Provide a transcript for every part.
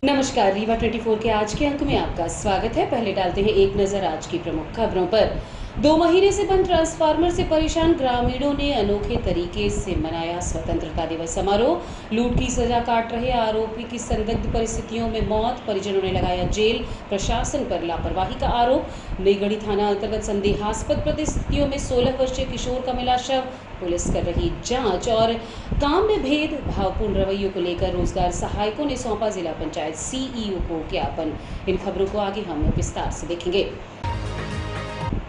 नमस्कार, रीवा 24 के आज के अंक में आपका स्वागत है। पहले डालते हैं एक नजर आज की प्रमुख खबरों पर। 2 महीने से बंद ट्रांसफार्मर से परेशान ग्रामीणों ने अनोखे तरीके से मनाया स्वतंत्रता दिवस समारोह। लूट की सजा काट रहे आरोपी की संदिग्ध परिस्थितियों में मौत, परिजनों ने लगाया जेल, प्रशासन पर लापरवाही का आरोप। नईगढ़ी थाना अंतर्गत संदेहास्पद परिस्थितियों में 16 वर्षीय किशोर का मिला शव, पुलिस कर रही जांच। और काम में भेद भावपूर्ण रवैयों को लेकर रोजगार सहायकों ने सौंपा जिला पंचायत सीईओ को ज्ञापन। इन खबरों को आगे हम विस्तार से देखेंगे।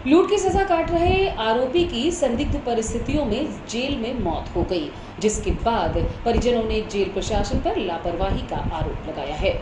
लूट की सजा काट रहे आरोपी की संदिग्ध परिस्थितियों में जेल में मौत हो गई, जिसके बाद परिजनों ने जेल प्रशासन पर लापरवाही का आरोप लगाया है।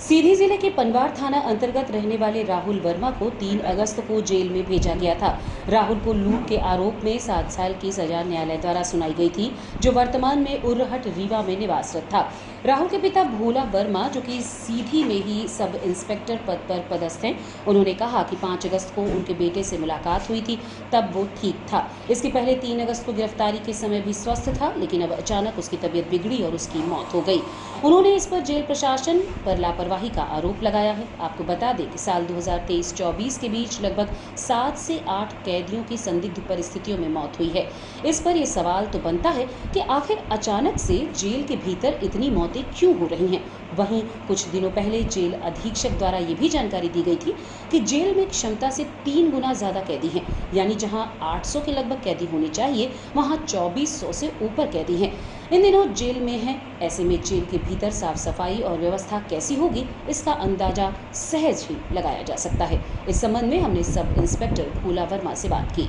सीधी जिले के पनवार थाना अंतर्गत रहने वाले राहुल वर्मा को 3 अगस्त को जेल में भेजा गया था। राहुल को लूट के आरोप में 7 साल की सजा न्यायालय द्वारा सुनाई गई थी, जो वर्तमान में उर्रहट रीवा में निवासरत था। राहुल के पिता भोला वर्मा, जो कि सीधी में ही सब इंस्पेक्टर पद पर पदस्थ हैं, उन्होंने कहा कि 5 अगस्त को उनके बेटे से मुलाकात हुई थी, तब वो ठीक था। इसके पहले 3 अगस्त को गिरफ्तारी के समय भी स्वस्थ था, लेकिन अब अचानक उसकी तबीयत बिगड़ी और उसकी मौत हो गई। उन्होंने इस पर जेल प्रशासन पर लापरवाही का आरोप लगाया है। आपको बता दें कि साल 2023-24 के बीच लगभग 7 से 8 कैदियों की संदिग्ध परिस्थितियों में मौत हुई है। इस पर यह सवाल तो बनता है कि आखिर अचानक से जेल के भीतर इतनी मौतें क्यों हो रही हैं। वहीं कुछ दिनों पहले जेल अधीक्षक द्वारा ये भी जानकारी दी गई थी कि जेल में क्षमता से 3 गुना ज्यादा कैदी हैं, यानी जहां 800 के लगभग कैदी होने चाहिए, वहां 2400 से ऊपर कैदी हैं। इन दिनों जेल में हैं, ऐसे में जेल के भीतर साफ सफाई और व्यवस्था कैसी होगी, इसका अंदाजा सहज ही लगाया जा सकता है। इस संबंध में हमने सब इंस्पेक्टर भोला वर्मा से बात की।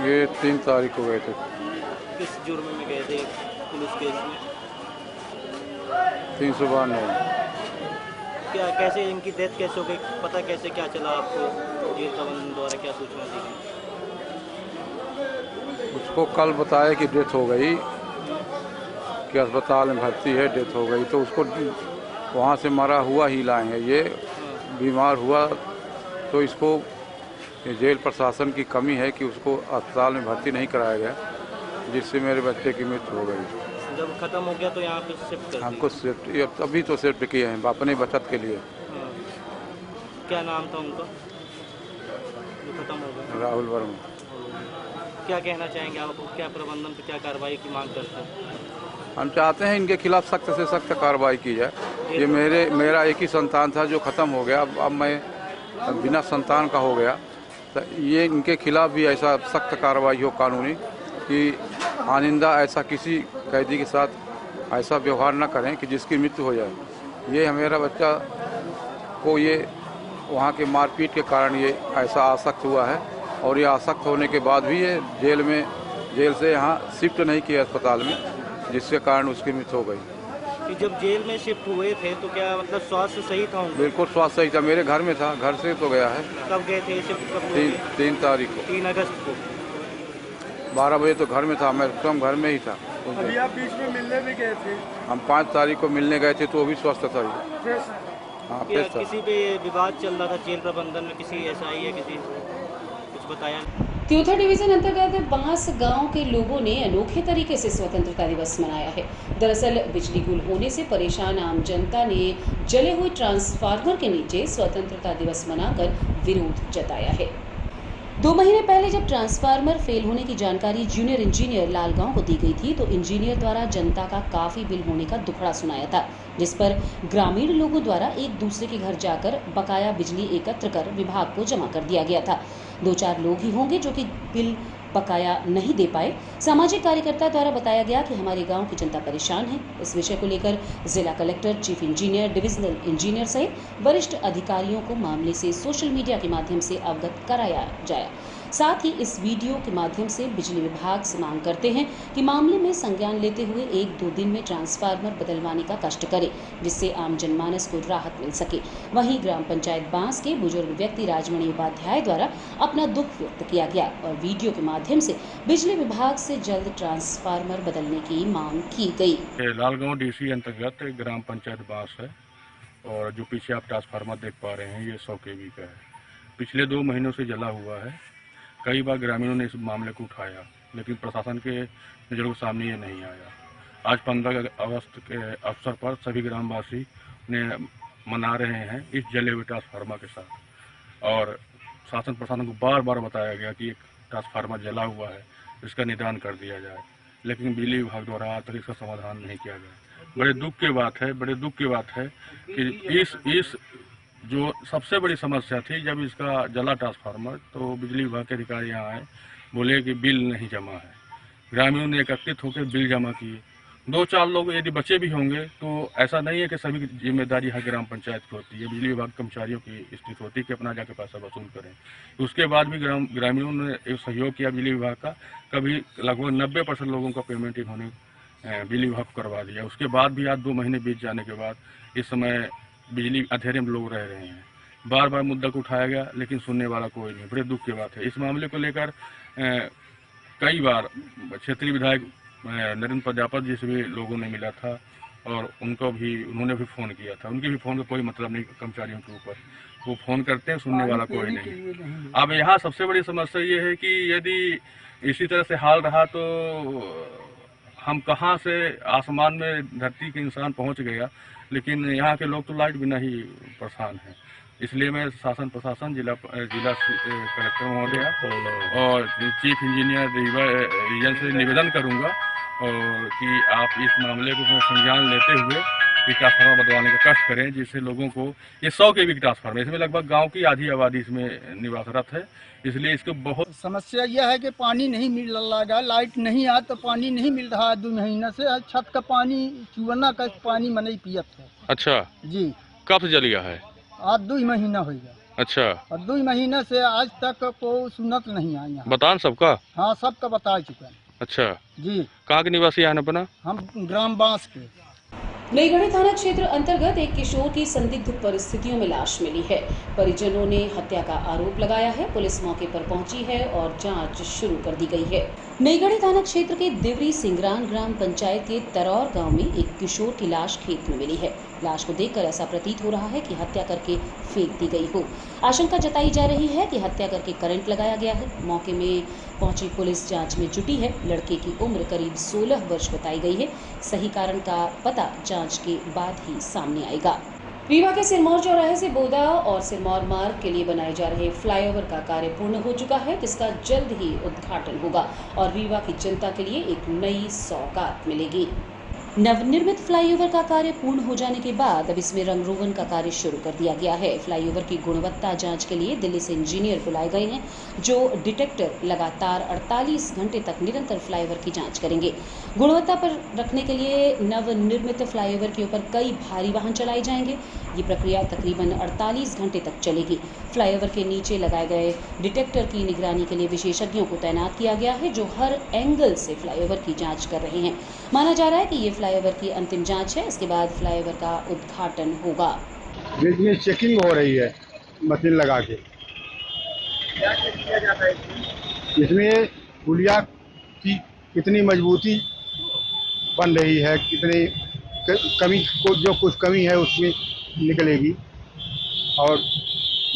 ये 3 तारीख को गए थे। किस जुर्म में गए थे पुलिस केस में? 392। क्या कैसे इनकी डेथ कैसे हो गई, पता कैसे क्या चला आपको? जेल प्रबंधन द्वारा क्या सूचना दी गई? उसको कल बताया कि डेथ हो गई, कि अस्पताल में भर्ती है, डेथ हो गई, तो उसको वहाँ से मरा हुआ ही लाएंगे। ये बीमार हुआ तो इसको जेल प्रशासन की कमी है कि उसको अस्पताल में भर्ती नहीं कराया गया, जिससे मेरे बच्चे की मृत्यु हो गई। जब खत्म हो गया तो यहाँ पे शिफ्ट कर हमको शिफ्ट अभी तो शिफ्ट किए हैं अपने बचत के लिए। हाँ। क्या नाम था उनका जो खत्म हो गया? राहुल वर्मा। क्या कहना चाहेंगे आप? क्या प्रबंधन पर क्या कार्रवाई की मांग करते हैं? हम चाहते हैं इनके खिलाफ सख्त से सख्त कार्रवाई की जाए। ये मेरा एक ही संतान था जो ख़त्म हो गया, अब मैं बिना संतान का हो गया, तो ये इनके खिलाफ भी ऐसा सख्त कार्रवाई हो कानूनी कि आइंदा ऐसा किसी कैदी के साथ ऐसा व्यवहार न करें कि जिसकी मृत्यु हो जाए। ये मेरा बच्चा को ये वहाँ के मारपीट के कारण ये ऐसा आसक्त हुआ है, और ये आसक्त होने के बाद भी ये जेल से यहाँ शिफ्ट नहीं किया अस्पताल में, जिसके कारण उसकी मृत्यु हो गई। कि जब जेल में शिफ्ट हुए थे तो क्या मतलब स्वास्थ्य सही था उनका? बिल्कुल स्वास्थ्य सही था, मेरे घर में था, घर से तो गया है। कब गए थे शिफ्ट? कब हुए थे? 3 तारीख को 3 अगस्त को 12 बजे तो घर में था, मैं स्वयं घर में ही था। अभी आप बीच में मिलने भी गए थे? हम 5 तारीख को मिलने गए थे, तो वो भी स्वस्थ था। फ्रेश? हाँ, क्या फ्रेश था। किसी पे विवाद चल रहा था जेल प्रबंधन में? किसी ऐसा ही है, किसी कुछ बताया? त्योथा डिवीजन अंतर्गत बांस गांव के लोगों ने अनोखे तरीके से स्वतंत्रता दिवस मनाया है। दरअसल बिजली गुल होने से परेशान आम जनता ने जले हुए ट्रांसफार्मर के नीचे स्वतंत्रता दिवस मनाकर विरोध जताया है। 2 महीने पहले जब ट्रांसफार्मर फेल होने की जानकारी जूनियर इंजीनियर लालगांव को दी गई थी, तो इंजीनियर द्वारा जनता का काफी बिल होने का दुखड़ा सुनाया था, जिस पर ग्रामीण लोगों द्वारा एक दूसरे के घर जाकर बकाया बिजली एकत्र कर विभाग को जमा कर दिया गया था। 2-4 लोग ही होंगे जो कि बिल बकाया नहीं दे पाए। सामाजिक कार्यकर्ता द्वारा बताया गया कि हमारे गांव की जनता परेशान है। इस विषय को लेकर जिला collector, chief engineer, divisional engineer सहित वरिष्ठ अधिकारियों को मामले से सोशल मीडिया के माध्यम से अवगत कराया जाए। साथ ही इस वीडियो के माध्यम से बिजली विभाग से मांग करते हैं कि मामले में संज्ञान लेते हुए 1-2 दिन में ट्रांसफार्मर बदलवाने का कष्ट करें, जिससे आम जनमानस को राहत मिल सके। वहीं ग्राम पंचायत बांस के बुजुर्ग व्यक्ति राजमणि उपाध्याय द्वारा अपना दुख व्यक्त किया गया और वीडियो के माध्यम से बिजली विभाग से जल्द ट्रांसफार्मर बदलने की मांग की गई। लालगांव डीसी अंतर्गत ग्राम पंचायत बांस है, और जो पीछे आप ट्रांसफार्मर देख पा रहे हैं ये 100 kV का है। पिछले 2 महीनों से जला हुआ है। कई बार ग्रामीणों ने इस मामले को उठाया, लेकिन प्रशासन के नज़रों के सामने ये नहीं आया। आज 15 अगस्त के अवसर पर सभी ग्रामवासी ने मना रहे हैं इस जले हुए ट्रांसफार्मर के साथ। और शासन प्रशासन को बार बार बताया गया कि एक ट्रांसफार्मर जला हुआ है, इसका निदान कर दिया जाए, लेकिन बिजली विभाग द्वारा आज तक इसका समाधान नहीं किया गया। बड़े दुख की बात है कि इस जो सबसे बड़ी समस्या थी, जब इसका जला ट्रांसफार्मर तो बिजली विभाग के अधिकारी यहाँ आए, बोले कि बिल नहीं जमा है। ग्रामीणों ने एकत्रित होकर बिल जमा किए। 2-4 लोग यदि बचे भी होंगे तो ऐसा नहीं है कि सभी की जिम्मेदारी हर ग्राम पंचायत की होती है, बिजली विभाग कर्मचारियों की स्थिति होती है कि अपना जाके पैसा वसूल करें। उसके बाद भी ग्रामीणों ने एक सहयोग किया बिजली विभाग का, कभी लगभग 90% लोगों का पेमेंट इन्होंने बिजली विभाग को करवा दिया। उसके बाद भी आज 2 महीने बीत जाने के बाद इस समय बिजली अंधेरे में लोग रह रहे हैं। बार बार मुद्दा को उठाया गया, लेकिन सुनने वाला कोई नहीं। बड़े दुख की बात है। इस मामले को लेकर कई बार क्षेत्रीय विधायक नरेंद्र प्रजापति जी से भी लोगों ने मिला था और उन्होंने भी फ़ोन किया था। उनके भी फ़ोन का कोई मतलब नहीं कर्मचारियों के ऊपर, वो फ़ोन करते हैं, सुनने वाला कोई नहीं। अब यहाँ सबसे बड़ी समस्या ये है कि यदि इसी तरह से हाल रहा तो हम कहाँ से आसमान में धरती के इंसान पहुँच गया, लेकिन यहाँ के लोग तो लाइट बिना ही परेशान हैं। इसलिए मैं शासन प्रशासन जिला कलेक्टर महोदय और चीफ इंजीनियर रीजन से निवेदन करूंगा और कि आप इस मामले को संज्ञान लेते हुए ट्रांसफार्मर बदलवाने का कष्ट करें, जिससे लोगों को ये 100 kV ट्रांसफार्मर, इसमें लगभग गांव की आधी आबादी इसमें निवासरत है, इसलिए इसको बहुत समस्या यह है कि पानी नहीं मिल रहा, लाइट नहीं आ तो पानी नहीं मिल रहा है। 2 महीने से छत का पानी चूना का पानी मन ही पियत है। अच्छा जी, कब से जल गया है? आज 2 महीना हो गया। अच्छा, और 2 महीने से आज तक कोई सुनत नहीं आई यहाँ। बतान सबका? हाँ, सबका बता चुका है। अच्छा जी, कहाँ के निवासी हैं अपना? हम ग्राम बांस के। नईगढ़ी थाना क्षेत्र अंतर्गत एक किशोर की संदिग्ध परिस्थितियों में लाश मिली है। परिजनों ने हत्या का आरोप लगाया है। पुलिस मौके पर पहुंची है और जांच शुरू कर दी गई है। नईगढ़ी थाना क्षेत्र के दिवरी सिंगरान ग्राम पंचायत के तरौर गांव में एक किशोर की लाश खेत में मिली है। लाश को देखकर ऐसा प्रतीत हो रहा है कि हत्या करके फेंक दी गई हो। आशंका जताई जा रही है कि हत्या करके करंट लगाया गया है। मौके में पहुंची पुलिस जांच में जुटी है। लड़के की उम्र करीब 16 वर्ष बताई गई है। सही कारण का पता जांच के बाद ही सामने आएगा। रीवा के सिरमौर चौराहे से बोदा और सिरमौर मार्ग के लिए बनाए जा रहे फ्लाईओवर का कार्य पूर्ण हो चुका है, जिसका जल्द ही उद्घाटन होगा और रीवा की जनता के लिए एक नई सौगात मिलेगी। नवनिर्मित फ्लाईओवर का कार्य पूर्ण हो जाने के बाद अब इसमें रंग रोगन का कार्य शुरू कर दिया गया है। फ्लाईओवर की गुणवत्ता जांच के लिए दिल्ली से इंजीनियर बुलाए गए हैं, जो डिटेक्टर लगातार 48 घंटे तक निरंतर फ्लाईओवर की जांच करेंगे। गुणवत्ता पर रखने के लिए नवनिर्मित फ्लाईओवर के ऊपर कई भारी वाहन चलाए जाएंगे। ये प्रक्रिया तकरीबन 48 घंटे तक चलेगी। फ्लाईओवर के नीचे लगाए गए डिटेक्टर की निगरानी के लिए विशेषज्ञों को तैनात किया गया है, जो हर एंगल से फ्लाईओवर की जांच कर रहे हैं। माना जा रहा है कि ये फ्लाईओवर की अंतिम जांच है। इसके बाद फ्लाईओवर का उद्घाटन होगा। इसमें चेकिंग हो रही है मशीन लगा के। क्या चेक किया जाता है इसमें पुलिया की कितनी मजबूती बन रही है, कितनी कमी को जो कुछ कमी है उसमें निकलेगी और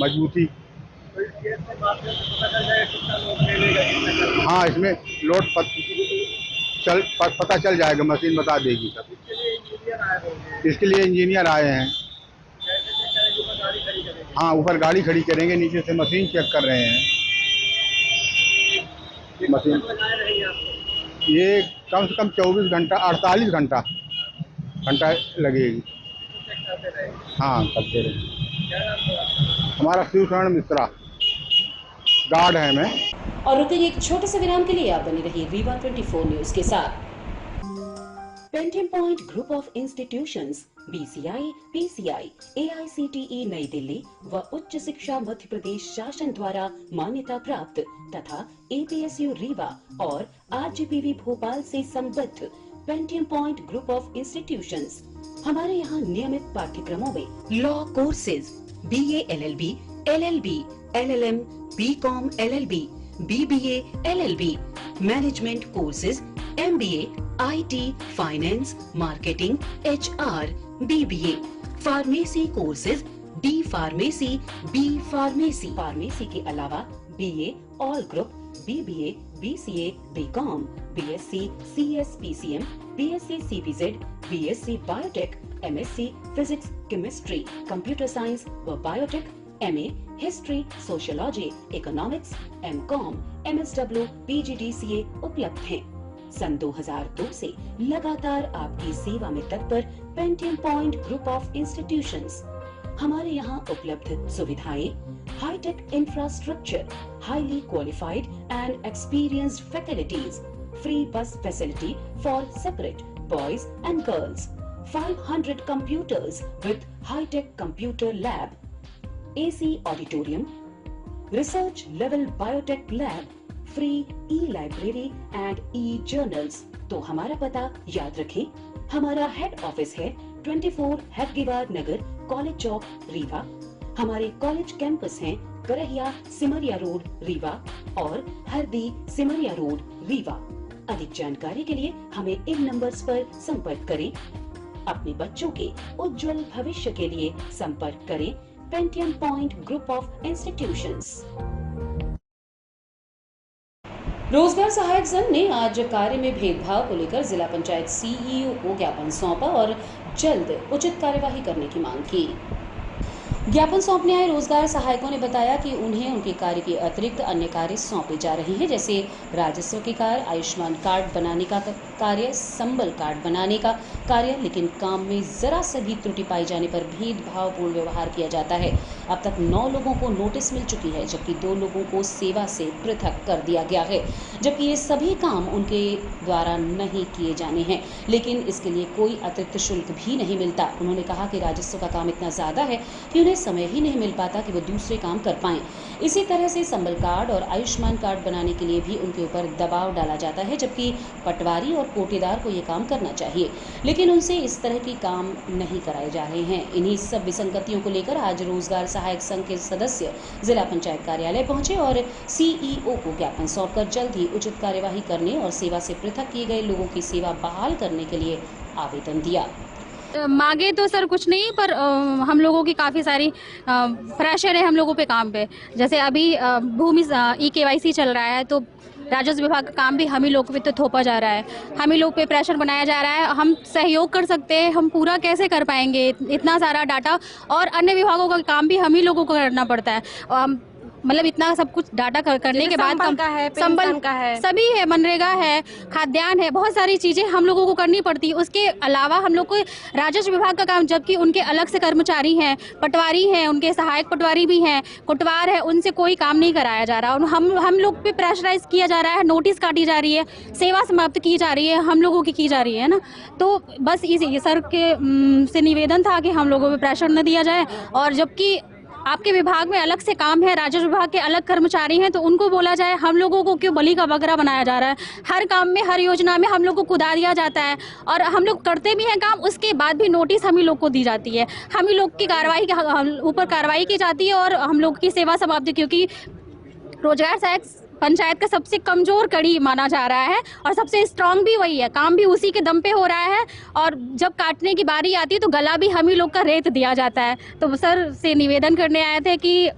मजबूती। तो इस केस के माध्यम से पता चल जाएगा कितना लोग ले लेगा। हाँ, इसमें लोड पता चल जाएगा, मशीन बता देगी सब। इसके लिए इंजीनियर आए होंगे। इसके लिए इंजीनियर आए हैं। कैसे चेक करेंगे? ऊपर गाड़ी खड़ी करेंगे। हाँ, ऊपर गाड़ी खड़ी करेंगे, नीचे से मशीन चेक कर रहे हैं। मशीन लगाए रहेंगे आपको। ये कम से कम 24 घंटा 48 घंटा लगेगी। चेक करते रहेंगे। हाँ, करते रहेंगे। क्या नाम है? हमारा शिवशरण मिश्रा, गार्ड है मैं। और रुकेंगे एक छोटे से विराम के लिए। आप बने रहिए रीवा 24 न्यूज के साथ। Painting point group of institutions BCI, PCI, AICTE नई दिल्ली व उच्च शिक्षा मध्य प्रदेश शासन द्वारा मान्यता प्राप्त तथा APSU रीवा और RGPV भोपाल से संबद्ध painting point group of institutions. हमारे यहाँ नियमित पाठ्यक्रमों में law courses BA LLB, LLB, LLM, BCom LLB, BBA LLB, management courses MBA, IT, finance, marketing, HR, BBA, pharmacy courses D pharmacy, B pharmacy, pharmacy के अलावा BA all group, BBA, BCA, BCom, BSc, CS, PCM, BSc, CPZ, BSc Biotech, MSc Physics, Chemistry, Computer Science व Biotech, MA History, Sociology, Economics, MCom, MSW, PGDCA उपलब्ध हैं। सन 2002 से लगातार आपकी सेवा में तत्पर Pentium point group of institutions. हमारे यहाँ उपलब्ध सुविधाएं, high tech infrastructure, highly qualified and experienced faculties, free bus facility for separate boys and girls, 500 computers with high-tech computer lab, AC auditorium, research level biotech lab, free e-library and e-journals। तो हमारा पता याद रखें, हमारा हेड ऑफिस है 24 हेडगेवार नगर, college चौक, रीवा। हमारे college campus हैं Karahiya Simaria road, Rewa और हरदी सिमरिया रोड, रीवा। अधिक जानकारी के लिए हमें इन नंबर्स पर संपर्क करें। अपने बच्चों के उज्जवल भविष्य के लिए संपर्क करें Pentium point group of institutions. रोजगार सहायक संघ ने आज कार्य में भेदभाव को लेकर जिला पंचायत सीईओ को ज्ञापन सौंपा और जल्द उचित कार्यवाही करने की मांग की। ज्ञापन सौंपने आए रोजगार सहायकों ने बताया कि उन्हें उनके कार्य के अतिरिक्त अन्य कार्य सौंपे जा रहे हैं, जैसे राजस्व के कार्य, आयुष्मान कार्ड बनाने का कार्य, संबल कार्ड बनाने का कार्य, लेकिन काम में जरा सा भी त्रुटि पाई जाने पर भेदभावपूर्ण व्यवहार किया जाता है। अब तक 9 लोगों को नोटिस मिल चुकी है, जबकि 2 लोगों को सेवा से पृथक कर दिया गया है, जबकि ये सभी काम उनके द्वारा नहीं किए जाने हैं, लेकिन इसके लिए कोई अतिरिक्त शुल्क भी नहीं मिलता। उन्होंने कहा कि राजस्व का काम इतना ज़्यादा है कि उन्हें समय ही नहीं मिल पाता कि वो दूसरे काम कर पाएं। इसी तरह से संबल कार्ड और आयुष्मान कार्ड बनाने के लिए भी उनके ऊपर दबाव डाला जाता है, जबकि पटवारी और कोटेदार को ये काम करना चाहिए, लेकिन उनसे इस तरह के काम नहीं कराए जा रहे हैं। इन्हीं सब विसंगतियों को लेकर आज रोजगार सहायक संघ के सदस्य जिला पंचायत कार्यालय पहुंचे और सीईओ को ज्ञापन सौंपकर जल्द ही उचित कार्यवाही करने और सेवा से पृथक किए गए लोगों की सेवा बहाल करने के लिए आवेदन दिया। मांगे तो सर कुछ नहीं, पर हम लोगों की काफ़ी सारी प्रेशर है हम लोगों पे काम पे। जैसे अभी भूमि EKYC चल रहा है, तो राजस्व विभाग का काम भी हम ही लोग पे तो थोपा जा रहा है, हम ही लोग पे प्रेशर बनाया जा रहा है। हम सहयोग कर सकते हैं, हम पूरा कैसे कर पाएंगे इतना सारा डाटा, और अन्य विभागों का काम भी हम ही लोगों को करना पड़ता है। मतलब इतना सब कुछ डाटा करने के बाद संबल का है, सभी है, मनरेगा है, खाद्यान्न है, बहुत सारी चीज़ें हम लोगों को करनी पड़ती है। उसके अलावा हम लोग को राजस्व विभाग का काम, जबकि उनके अलग से कर्मचारी हैं, पटवारी हैं, उनके सहायक पटवारी भी हैं, कोटवार है, उनसे कोई काम नहीं कराया जा रहा। और हम लोग पे प्रेशराइज किया जा रहा है, नोटिस काटी जा रही है, सेवा समाप्त की जा रही है, हम लोगों की जा रही है ना। तो बस इसी सर के से निवेदन था कि हम लोगों पे प्रेशर न दिया जाए, और जबकि आपके विभाग में अलग से काम है, राजस्व विभाग के अलग कर्मचारी हैं, तो उनको बोला जाए हम लोगों को क्यों बलि का बकरा बनाया जा रहा है। हर काम में, हर योजना में हम लोग को कुदा दिया जाता है, और हम लोग करते भी हैं काम, उसके बाद भी नोटिस हम ही लोग को दी जाती है, हम ही लोग की कार्रवाई ऊपर कार्रवाई की जाती है, और हम लोग की सेवा समाप्ति, क्योंकि रोजगार सहायक पंचायत का सबसे कमजोर कड़ी माना जा रहा है और सबसे स्ट्रांग भी वही है, काम भी उसी के दम पे हो रहा है, और जब काटने की बारी आती है तो गला भी हम ही लोग का रेत दिया जाता है। तो सर से निवेदन करने आए थे कि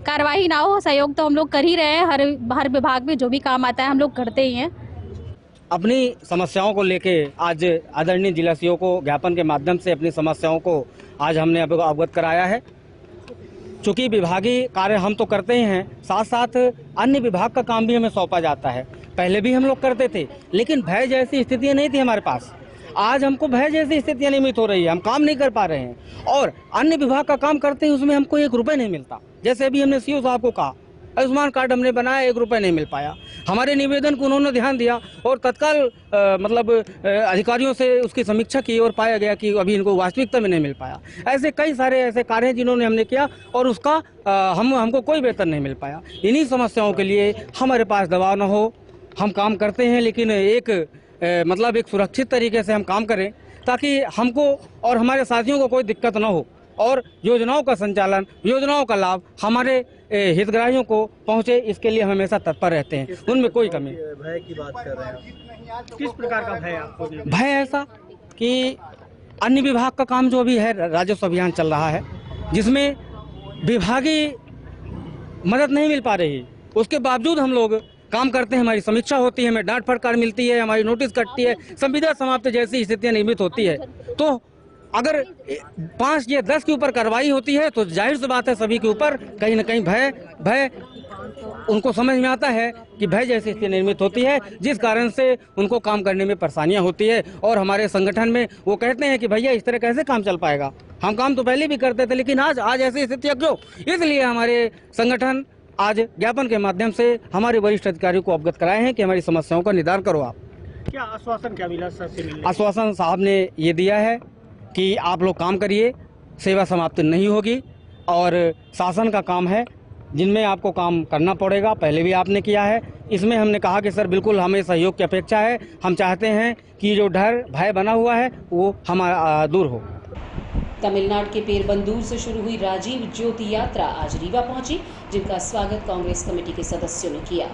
कार्रवाई ना हो, सहयोग तो हम लोग कर ही रहे हैं, हर विभाग में जो भी काम आता है हम लोग करते ही हैं। अपनी समस्याओं को लेके आज आदरणीय जिला सीईओ को ज्ञापन के माध्यम से अपनी समस्याओं को आज हमने अवगत कराया है। चूँकि विभागीय कार्य हम तो करते ही हैं, साथ साथ अन्य विभाग का काम भी हमें सौंपा जाता है। पहले भी हम लोग करते थे, लेकिन भय जैसी स्थितियाँ नहीं थी हमारे पास। आज हमको भय जैसी स्थितियाँ निर्मित हो रही है, हम काम नहीं कर पा रहे हैं, और अन्य विभाग का काम करते हैं उसमें हमको 1 रुपये नहीं मिलता। जैसे अभी हमने सीईओ साहब को कहा, आयुष्मान कार्ड हमने बनाया, 1 रुपये नहीं मिल पाया। हमारे निवेदन को उन्होंने ध्यान दिया और तत्काल अधिकारियों से उसकी समीक्षा की, और पाया गया कि अभी इनको वास्तविकता में नहीं मिल पाया। ऐसे कई सारे ऐसे कार्य हैं जिन्होंने हमने किया, और उसका हमको कोई वेतन नहीं मिल पाया। इन्हीं समस्याओं के लिए हमारे पास दबाव न हो, हम काम करते हैं, लेकिन एक सुरक्षित तरीके से हम काम करें, ताकि हमको और हमारे साथियों को कोई दिक्कत न हो, और योजनाओं का संचालन, योजनाओं का लाभ हमारे हितग्राहियों को पहुंचे, इसके लिए हम हमेशा तत्पर रहते हैं। उनमें कोई कमी। भय की बात कर रहे हैं, किस प्रकार का भय आपको? भय ऐसा कि अन्य विभाग का काम जो अभी है, राजस्व अभियान चल रहा है, जिसमें विभागीय मदद नहीं मिल पा रही, उसके बावजूद हम लोग काम करते हैं, हमारी समीक्षा होती है, हमें डांट फटकार मिलती है, हमारी नोटिस कटती है, संविदा समाप्त जैसी स्थितियां निर्मित होती है। तो अगर 5 या 10 के ऊपर कार्रवाई होती है तो जाहिर सी बात है सभी के ऊपर कहीं न कहीं भय उनको समझ में आता है कि भय जैसी स्थिति निर्मित होती है, जिस कारण से उनको काम करने में परेशानियां होती है। और हमारे संगठन में वो कहते हैं कि भैया इस तरह कैसे काम चल पाएगा, हम काम तो पहले भी करते थे लेकिन आज ऐसी स्थितियां क्यों। इसलिए हमारे संगठन आज ज्ञापन के माध्यम से हमारे वरिष्ठ अधिकारियों को अवगत कराए हैं कि हमारी समस्याओं का निदान करो आप। क्या आश्वासन क्या मिला सर से मिलने? आश्वासन साहब ने ये दिया है कि आप लोग काम करिए, सेवा समाप्त नहीं होगी और शासन का काम है जिनमें आपको काम करना पड़ेगा, पहले भी आपने किया है। इसमें हमने कहा कि सर बिल्कुल हमें सहयोग की अपेक्षा है, हम चाहते हैं कि जो डर भय बना हुआ है वो हमारा दूर हो। तमिलनाडु के पेरबंदूर से शुरू हुई राजीव ज्योति यात्रा आज रीवा पहुंची, जिनका स्वागत कांग्रेस कमेटी के सदस्यों ने किया।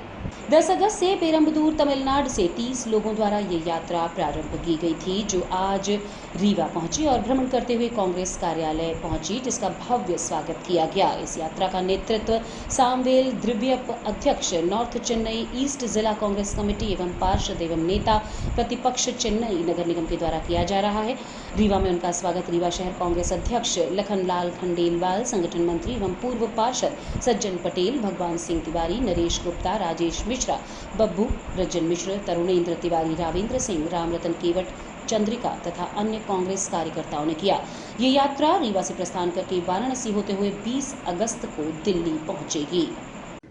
10 अगस्त से पेरम्बदूर तमिलनाडु से 30 लोगों द्वारा ये यात्रा प्रारंभ की गई थी, जो आज रीवा पहुंची और भ्रमण करते हुए कांग्रेस कार्यालय पहुंची, जिसका भव्य स्वागत किया गया। इस यात्रा का नेतृत्व सामवेल द्रव्यप, अध्यक्ष नॉर्थ चेन्नई ईस्ट जिला कांग्रेस कमेटी एवं पार्षद एवं नेता प्रतिपक्ष चेन्नई नगर निगम के द्वारा किया जा रहा है। रीवा में उनका स्वागत रीवा शहर कांग्रेस अध्यक्ष लखनलाल खंडेलवाल, संगठन मंत्री एवं पूर्व पार्षद सज्जन पटेल, भगवान सिंह तिवारी, नरेश गुप्ता, राजेश मिश्रा, बब्बू, रज्जन मिश्र, तरुणेंद्र तिवारी, रावेंद्र सिंह, रामरतन केवट, चंद्रिका तथा अन्य कांग्रेस कार्यकर्ताओं ने किया। ये यात्रा रीवा से प्रस्थान करके वाराणसी होते हुए 20 अगस्त को दिल्ली पहुंचेगी।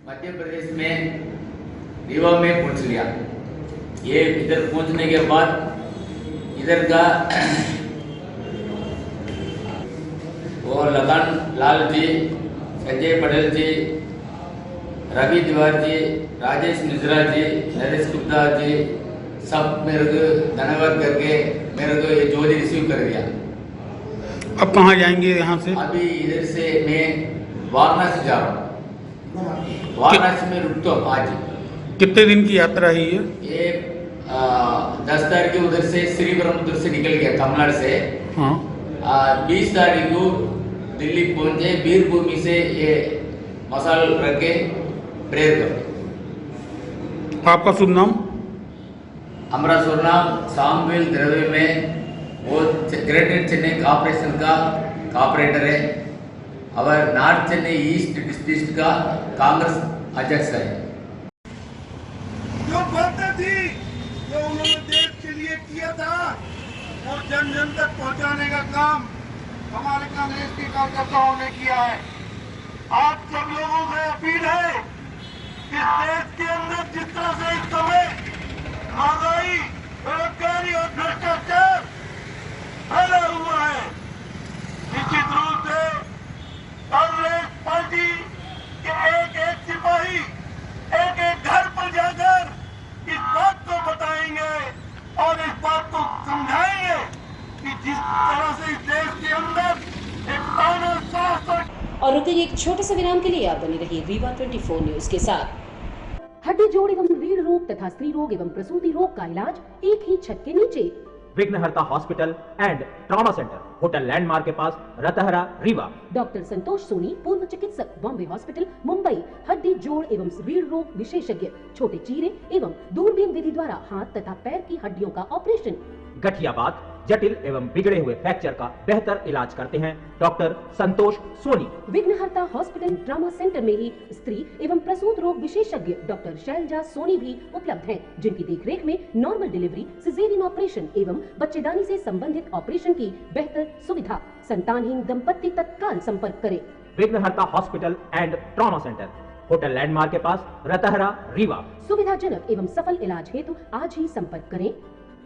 मध्य प्रदेश में रीवा में पहुंच लिया। ये इधर पहुंचने के बाद इधर का वो लखन लाल जी, संजय पटेल जी, रवि तिवारी जी, राजेश मिश्रा जी, नरेश गुप्ता जी सब मेरे को धन्यवाद करके मेरे को ये जोड़ी रिसीव कर दिया। अब कहाँ जाएंगे यहाँ से? अभी इधर से मैं वाराणसी जा रहा हूँ। वाराणसी में रुकता हूँ आज। कितने दिन की यात्रा है ये? ये 10 तारीख को उधर से श्री ब्रह्मपुर से निकल गया तमिलनाडु से। हाँ। 20 तारीख को दिल्ली पहुंचे, वीरभूमि से ये मसाल रख के प्रेयर कर। आपका शुभ नाम? हमारा शुभ नाम सामवेल द्रव्य में वो ग्रेटर चेन्नई कॉर्पोरेशन का कॉर्पोरेटर है और नॉर्थ चेन्नई ईस्ट डिस्ट्रिक्ट का कांग्रेस अध्यक्ष है। जो बातें थी जो उन्होंने देश के लिए किया था और जन जन तक पहुंचाने का काम हमारे कांग्रेस के कार्यकर्ताओं ने किया है। आज सब लोगों से अपील है कि देश के अंदर जिस तरह से इस समय महंगाई, बेरोजगारी और भ्रष्टाचार फैला हुआ है, निश्चित रूप से कांग्रेस पार्टी के एक सिपाही एक घर पर जाकर इस बात को बताएंगे और इस बात को समझाएंगे कि जिस तरह से इस देश के अंदर एक कानून शासन। और रुकेंगे एक छोटे से विराम के लिए, आप बने रहिए रीवा 24 न्यूज के साथ। हड्डी जोड़ एवं रीढ़ रोग तथा स्त्री रोग एवं प्रसूति रोग का इलाज एक ही छत के नीचे। विघ्नहर्ता hospital and trauma centre, hotel landmark के पास, रतहरा, रीवा। डॉक्टर संतोष सोनी, पूर्व चिकित्सक, बॉम्बे हॉस्पिटल, मुंबई। हड्डी जोड़ एवं रीढ़ रोग विशेषज्ञ, छोटे चीरे एवं दूरबीन विधि द्वारा हाथ तथा पैर की हड्डियों का ऑपरेशन। गठियाबात, जटिल एवं बिगड़े हुए फ्रैक्चर का बेहतर इलाज करते हैं डॉक्टर संतोष सोनी। विघ्नहर्ता हॉस्पिटल ट्रॉमा सेंटर में ही स्त्री एवं प्रसूत रोग विशेषज्ञ डॉक्टर शैलजा सोनी भी उपलब्ध हैं, जिनकी देखरेख में नॉर्मल डिलीवरी, सिजेरियन ऑपरेशन एवं बच्चेदानी से संबंधित ऑपरेशन की बेहतर सुविधा। संतानहीन दंपत्ति तत्काल संपर्क करें। विघ्नहर्ता hospital and trauma centre, hotel landmark के पास, रतहरा, रीवा। सुविधाजनक एवं सफल इलाज हेतु आज ही संपर्क करें।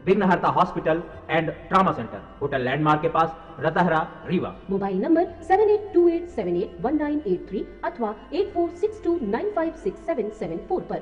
विघ्नहर्ता hospital and trauma centre, hotel landmark के पास, रतहरा, रीवा। मोबाइल नंबर 7828781983 अथवा 8462956774 पर।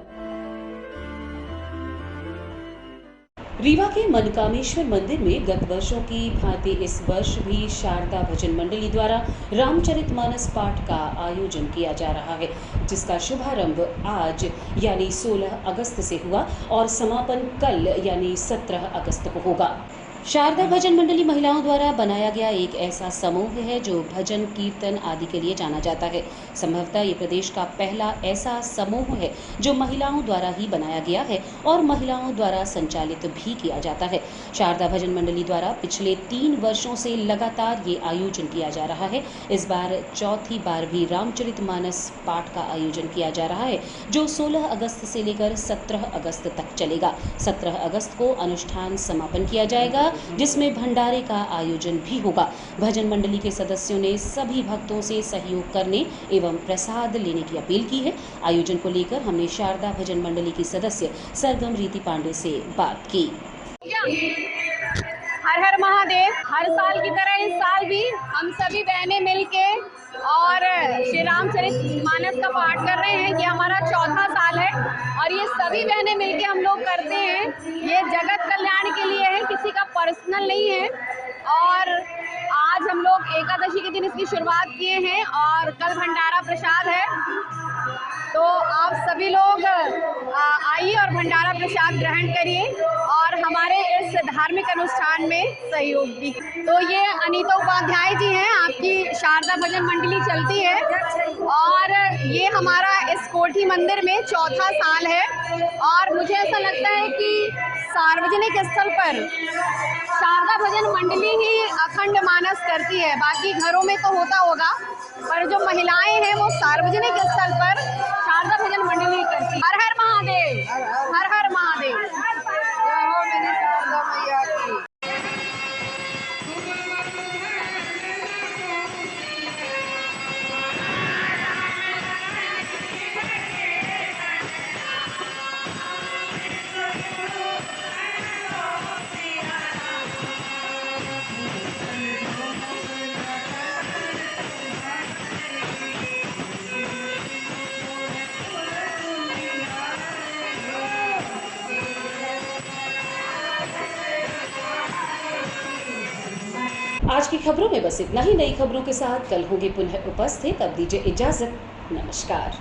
रीवा के मनकामेश्वर मंदिर में गत वर्षों की भांति इस वर्ष भी शारदा भजन मंडली द्वारा रामचरितमानस पाठ का आयोजन किया जा रहा है, जिसका शुभारंभ आज यानी 16 अगस्त से हुआ और समापन कल यानी 17 अगस्त को होगा। शारदा भजन मंडली महिलाओं द्वारा बनाया गया एक ऐसा समूह है जो भजन कीर्तन आदि के लिए जाना जाता है। संभवतः ये प्रदेश का पहला ऐसा समूह है जो महिलाओं द्वारा ही बनाया गया है और महिलाओं द्वारा संचालित भी किया जाता है। शारदा भजन मंडली द्वारा पिछले 3 वर्षों से लगातार ये आयोजन किया जा रहा है। इस बार चौथी बार भी रामचरितमानस पाठ का आयोजन किया जा रहा है जो 16 अगस्त से लेकर 17 अगस्त तक चलेगा। 17 अगस्त को अनुष्ठान समापन किया जाएगा जिसमें भंडारे का आयोजन भी होगा। भजन मंडली के सदस्यों ने सभी भक्तों से सहयोग करने एवं प्रसाद लेने की अपील की है। आयोजन को लेकर हमने शारदा भजन मंडली की सदस्य सरगम रीति पांडे से बात की। हर हर महादेव। हर साल की तरह इस साल भी हम सभी बहनें मिलके और श्री रामचरितमानस का पाठ कर रहे हैं। ये हमारा चौथा साल है और ये सभी बहनें मिलके हम लोग करते हैं। ये जगत कल्याण के लिए है, किसी का पर्सनल नहीं है। और आज हम लोग एकादशी के दिन इसकी शुरुआत किए हैं और कल भंडारा प्रसाद है, तो आप सभी लोग आइए और भंडारा प्रसाद ग्रहण करिए और हमारे इस धार्मिक अनुष्ठान में सहयोग दी। तो ये अनीता उपाध्याय जी हैं, आपकी शारदा भजन मंडली चलती है और ये हमारा इस कोठी मंदिर में चौथा साल है। और मुझे ऐसा लगता है कि सार्वजनिक स्थल पर शारदा भजन मंडली ही अखंड मानस करती है। बाकी घरों में तो होता होगा, पर जो महिलाएं हैं वो सार्वजनिक स्थल पर शारदा भजन मंडली करती है। हर हर महादेव, हर हर महादेव। जय हो मेरी शारदा मैया की। आज की खबरों में बस इतना ही। नई खबरों के साथ कल होंगे पुनः उपस्थित। अब दीजिए इजाजत। नमस्कार।